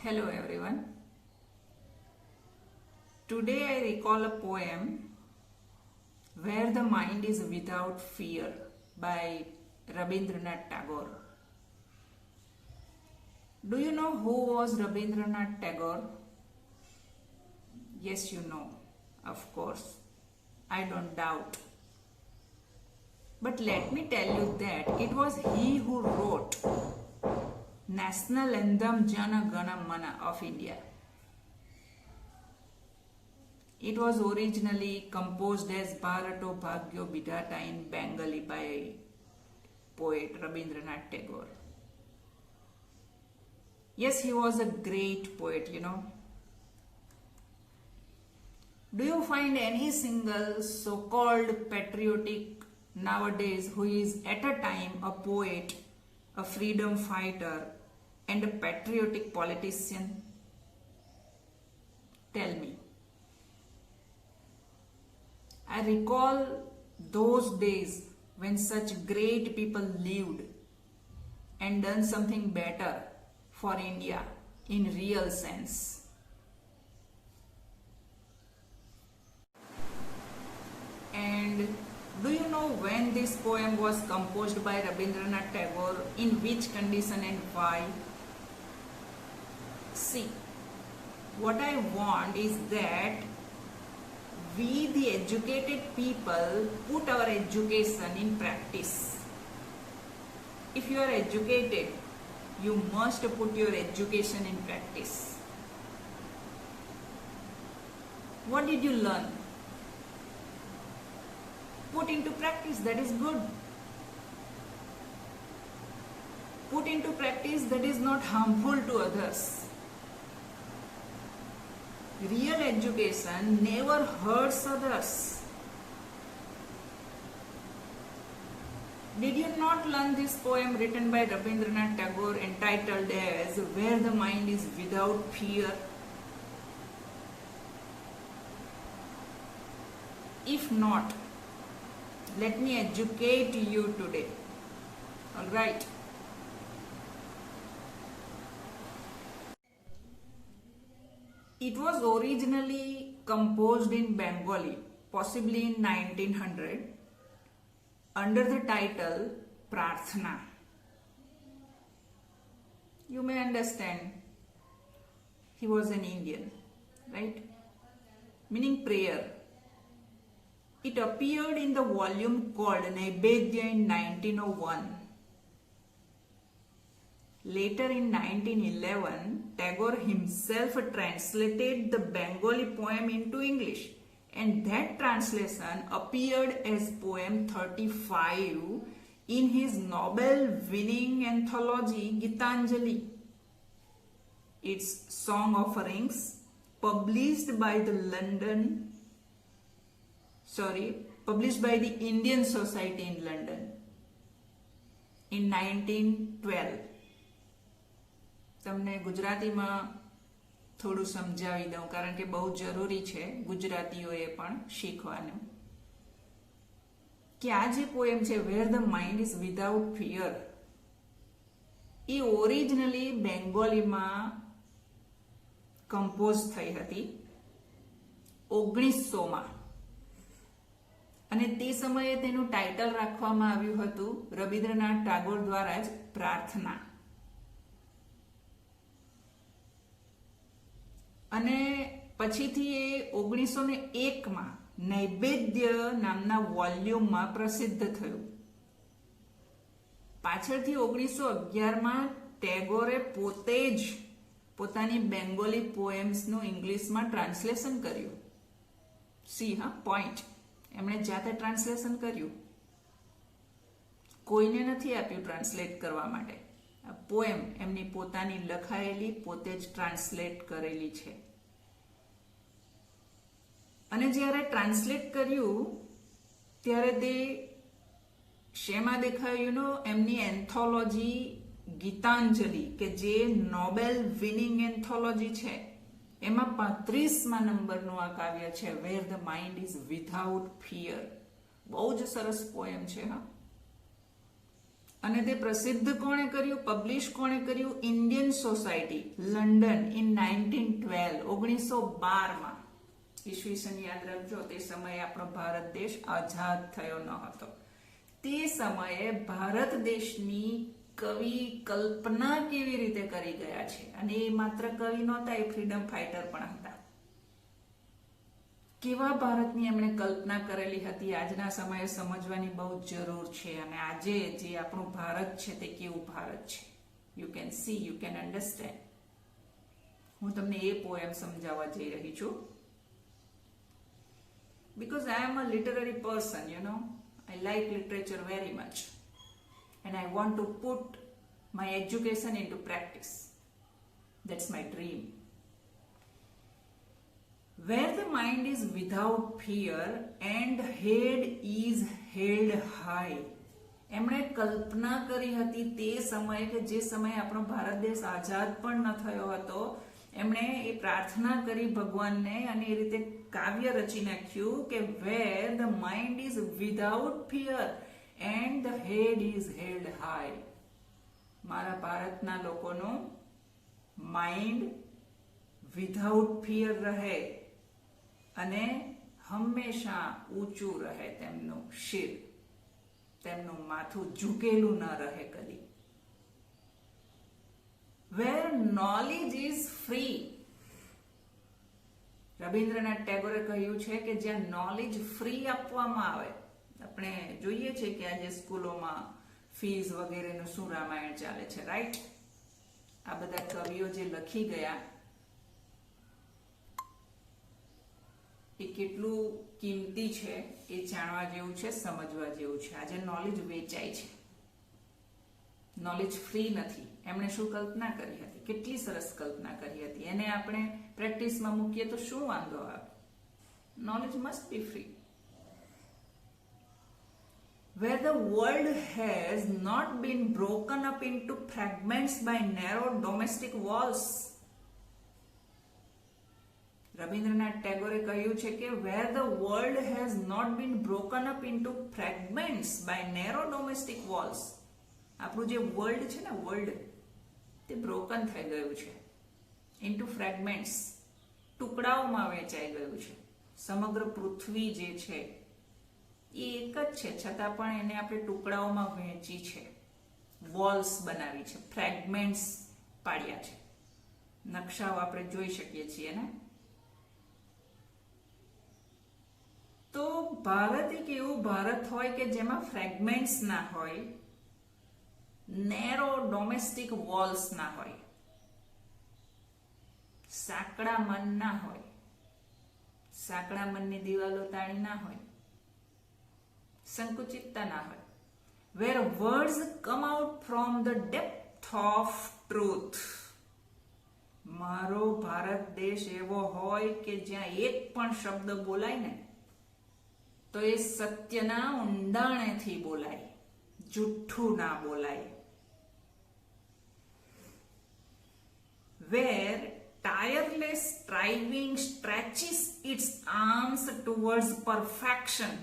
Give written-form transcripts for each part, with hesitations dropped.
Hello everyone. Today I recall a poem Where the Mind is Without Fear by Rabindranath Tagore. Do you know who was Rabindranath Tagore? Yes, you know, of course. I don't doubt. But let me tell you that it was he who wrote National Anthem Jana Gana Mana of India. It was originally composed as Bharato Bhagyo Bidhata in Bengali by poet Rabindranath Tagore. Yes, he was a great poet, you know. Do you find any single so-called patriotic nowadays who is at a time a poet, a freedom fighter, and a patriotic politician? Tell me. I recall those days when such great people lived and done something better for India in real sense. And do you know when this poem was composed by Rabindranath Tagore, in which condition and why? See, what I want is that we, the educated people, put our education in practice. If you are educated, you must put your education in practice. What did you learn? Put into practice, that is good. Put into practice that is not harmful to others. Real education never hurts others. Did you not learn this poem written by Rabindranath Tagore entitled as Where the Mind is Without Fear? If not, let me educate you today. Alright. It was originally composed in Bengali, possibly in 1900, under the title Prarthana. You may understand, he was an Indian, right? Meaning prayer. It appeared in the volume called Naivedya in 1901. Later in 1911, Tagore himself translated the Bengali poem into English, and that translation appeared as poem 35 in his Nobel-winning anthology Gitanjali. Its song offerings, published by the Indian Society in London in 1912. તમને ગુજરાતીમાં થોડું સમજાવી દઉં કારણ કે બહુ જરૂરી છે ગુજરાતીઓએ પણ શીખવાનું કે આ જે પોએમ છે where the mind is without fear એ ઓરિજિનલી બેંગોલીમાં કમ્પોઝ થઈ હતી 1900માં અને તે સમયે તેનું ટાઇટલ રાખવામાં આવ્યું હતું રબીન્દ્રનાથ ટાગોર દ્વારા જ પ્રાર્થના. અને પછીથી એ 1901માં નૈવેદ્ય નામના વોલ્યુમમાં પ્રસિદ્ધ થયું. પાછળથી 1911માં ટેગોરે પોતે જ પોતાની બેંગોલી પોએમ્સનું ઇંગ્લિશમાં ટ્રાન્સલેશન કર્યું. સી હા પોઈન્ટ, એમણે જાતે ટ્રાન્સલેશન કર્યું, કોઈને નથી આપ્યું ટ્રાન્સલેટ કરવા માટે. પોએમ એમની પોતાની લખાયેલી પોતે જ ટ્રાન્સલેટ કરેલી છે. અને જ્યારે ટ્રાન્સલેટ કર્યું ત્યારે તે શેમાં દેખાયું? એમની એન્થોલોજી ગીતાંજલિ કે જે નોબેલ વિનિંગ એન્થોલોજી છે એમાં 35મા નંબરનું આ કાવ્ય છે where the mind is without fear. બહુ જ સરસ પોએમ છે હા. અને તે પ્રસિદ્ધ કોણે કર્યું, પબ્લિશ કોણે કર્યું? ઇન્ડિયન સોસાયટી, લંડન, ઇન 1912 માં. ઈસવીસન યાદ રાખજો, તે સમયે આપણો ભારત દેશ આઝાદ થયો ન હતો. તે સમયે ભારત દેશની કવિ કલ્પના કેવી રીતે કરી ગયા છે, અને એ માત્ર કવિ નહોતા, એ ફ્રીડમ ફાઇટર પણ હતા. કેવા ભારતની એમણે કલ્પના કરેલી હતી આજના સમયે સમજવાની બહુ જરૂર છે. અને આજે જે આપણું ભારત છે તે કેવું ભારત છે, you can see, you can understand. હું તમને એ પોએમ સમજાવવા જઈ રહી છું. Because I am a literary person, you know, I like literature very much, and I want to put my education into practice. That's my dream. Where the mind is without fear and head is held high. એમણે કલ્પના કરી હતી તે સમયે કે જે સમયે આપણો ભારત દેશ આઝાદ પણ ન થયો હતો. એમણે એ પ્રાર્થના કરી ભગવાનને અને એ રીતે કાવ્ય રચી નાખ્યું કે where the mind is without fear and the head is held high. મારા ભારતના લોકોનું માઇન્ડ વિધાઉટ ફિયર રહે અને હંમેશા ઊંચું રહે, તેમનું શિર, તેમનું માથું ઝૂકેલું ન રહે કદી. Where knowledge is free. Rabindranath ટેગોરે કહ્યું છે કે જ્યાં નોલેજ ફ્રી આપવામાં આવે. આપણે જોઈએ છે કે આજે સ્કૂલોમાં ફીસ વગેરેનું શું રામાયણ ચાલે છે, રાઈટ? આ બધા કવિઓ જે લખી ગયા એ કેટલું કિંમતી છે એ જાણવા જેવું છે, સમજવા જેવું છે. આજે નોલેજ વેચાય છે, નોલેજ ફ્રી નથી. એમણે શું કલ્પના કરી હતી, કેટલી સરસ કલ્પના કરી હતી. એને આપણે પ્રેક્ટિસમાં મૂકીએ તો શું વાંધો આવે? Knowledge must be free. Where the world has not been broken up into fragments by narrow domestic walls. Rabindranath ટેગોરે કહ્યું છે કે where the world has not been broken up into fragments by narrow domestic walls. આપણું જે world છે ને, world તે broken થઈ ગયું છે, ઇન્ટુ ફ્રેગમેન્ટ્સ, ટુકડાઓમાં વેચાઈ ગયું છે. સમગ્ર પૃથ્વી જે છે એ એક જ છે, છતાં પણ એને આપણે ટુકડાઓમાં વહેંચી છે, વોલ્સ બનાવી છે, ફ્રેગમેન્ટ્સ પાડ્યા છે. નકશાઓ આપણે જોઈ શકીએ છીએ ને. તો ભારત એક એવું ભારત હોય કે જેમાં ફ્રેગમેન્ટ્સ ના હોય, નેરો ડોમેસ્ટિક વોલ્સ ના હોય, સાંકડા મન ના હોય, સાંકડા મનની દિવાલો તાળી ના હોય, સંકુચિતતા ના હોય. Where words come out from the depth of truth. મારો ભારત દેશ એવો હોય કે જ્યાં એક પણ શબ્દ બોલાય ને તો એ સત્યના ઊંડાણેથી બોલાય, જુઠ્ઠું ના બોલાય. Where tireless striving stretches its arms towards perfection.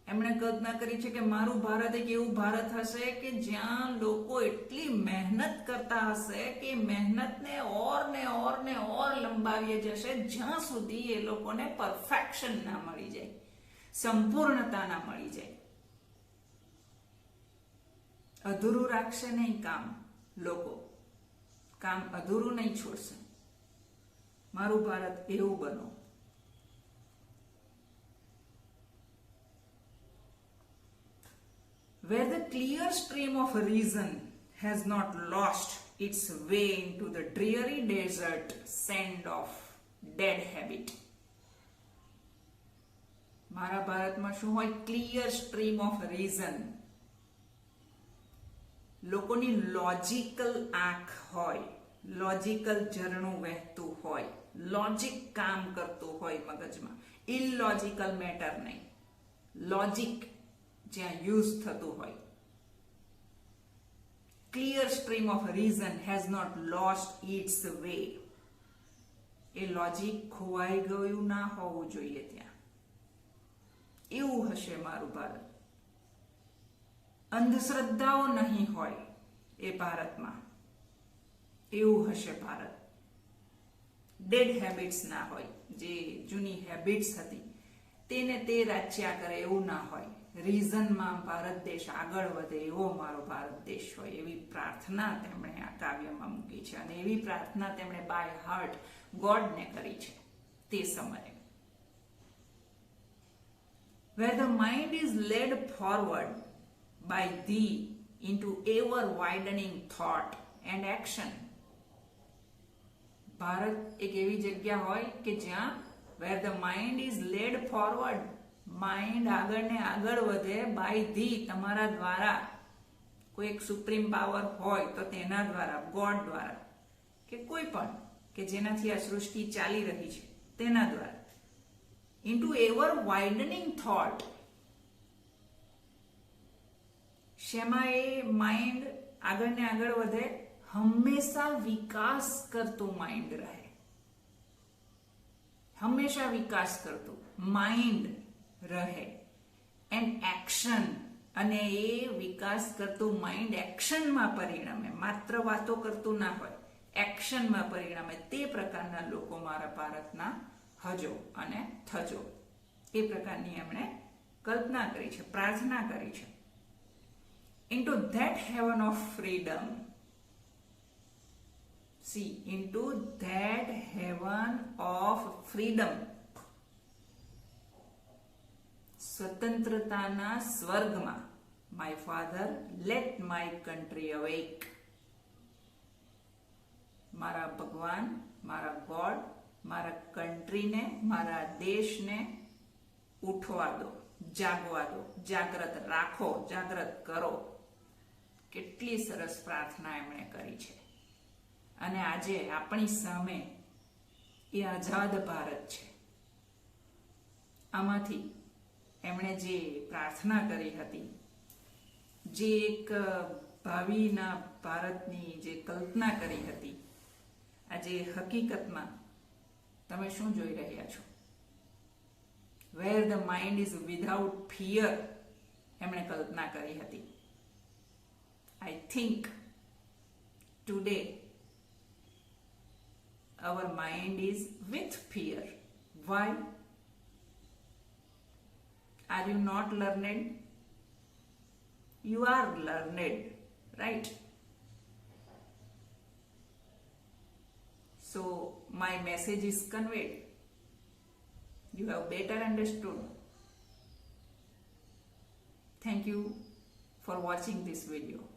એમણે કલ્પના કરી છે કે મારું ભારત એક એવું ભારત હશે કે જ્યાં લોકો એટલી મહેનત કરતા હશે કે મહેનતને ઓર ને ઓર ને ઓર લંબાવીએ જશે જ્યાં સુધી એ લોકોને પરફેક્શન ના મળી જાય, સંપૂર્ણતા ના મળી જાય. અધૂરું રાખશે નહીં કામ, લોકો કામ અધૂરું નહીં છોડશે. મારું ભારત એવું બનો. Where the clear stream of reason has not lost its way into the dreary desert sand of dead habit. મારા ભારતમાં શું હોય? Clear stream of reason. લોકોની લોજિકલ આંખ હોય, લોજિકલ ઝરણું વહેતું હોય, લોજિક કામ કરતું હોય મગજમાં, ઇલોજિકલ મેટર નહીં, લોજિક જ્યાં યુઝ થતું હોય. Clear stream of reason has not lost its way. એ લોજિક ખોવાઈ ગયું ના હોવું જોઈએ ત્યાં. એવું હશે મારું ભારત. અંધશ્રદ્ધાઓ નહીં હોય એ ભારતમાં, એવું હશે ભારત. ડેડ હેબિટ્સ ના હોય, જે જૂની હેબિટ્સ હતી તેને તે રાચ્યા કરે એવું ના હોય. રીઝનમાં ભારત દેશ આગળ વધે એવો મારો ભારત દેશ હોય, એવી પ્રાર્થના તેમણે આ કાવ્યમાં મૂકી છે. અને એવી પ્રાર્થના તેમણે બાય હાર્ટ ગોડને કરી છે તે સમયે. Where the mind is led forward by thee into ever widening thought and action. Bharat એક એવી જગ્યા હોય કે જ્યાં where the mind is led forward, mind આગળ ને આગળ વધે બાય ધી, તમારા દ્વારા. કોઈ એક સુપ્રીમ પાવર હોય તો તેના દ્વારા, ગોડ દ્વારા, કે કોઈ પણ કે જેનાથી આ સૃષ્ટિ ચાલી રહી છે તેના દ્વારા. into ever widening thought. શેમાં એ માઇન્ડ આગળ ને આગળ વધે? હંમેશા વિકાસ કરતું માઇન્ડ રહે, હંમેશા વિકાસ કરતું માઇન્ડ રહે. એન્ડ એક્શન, અને એ વિકાસ કરતું માઇન્ડ એક્શનમાં પરિણમે, માત્ર વાતો કરતું ના હોય, એક્શનમાં પરિણમે. તે પ્રકારના લોકો મારા ભારતના હજો અને થજો. એ પ્રકારની એમણે કલ્પના કરી છે, પ્રાર્થના કરી છે. into that heaven of freedom. See, into that heaven of freedom. સ્વતંત્રતાના સ્વર્ગમાં. My father, let my country awake. મારા ભગવાન, મારા ગોડ, મારા કન્ટ્રીને, મારા દેશને ઉઠવા દો, જાગવા દો, જાગ્રત રાખો, જાગ્રત કરો. કેટલી સરસ પ્રાર્થના એમણે કરી છે. અને આજે આપણી સામે એ આઝાદ ભારત છે. આમાંથી એમણે જે પ્રાર્થના કરી હતી, જે એક ભાવિના ભારતની જે કલ્પના કરી હતી, આજે હકીકતમાં તમે શું જોઈ રહ્યા છો? Where the mind is without fear, એમણે કલ્પના કરી હતી. I think today our mind is with fear. Why? Are you not learned? You are learned, right? So my message is conveyed. You have better understood. Thank you for watching this video.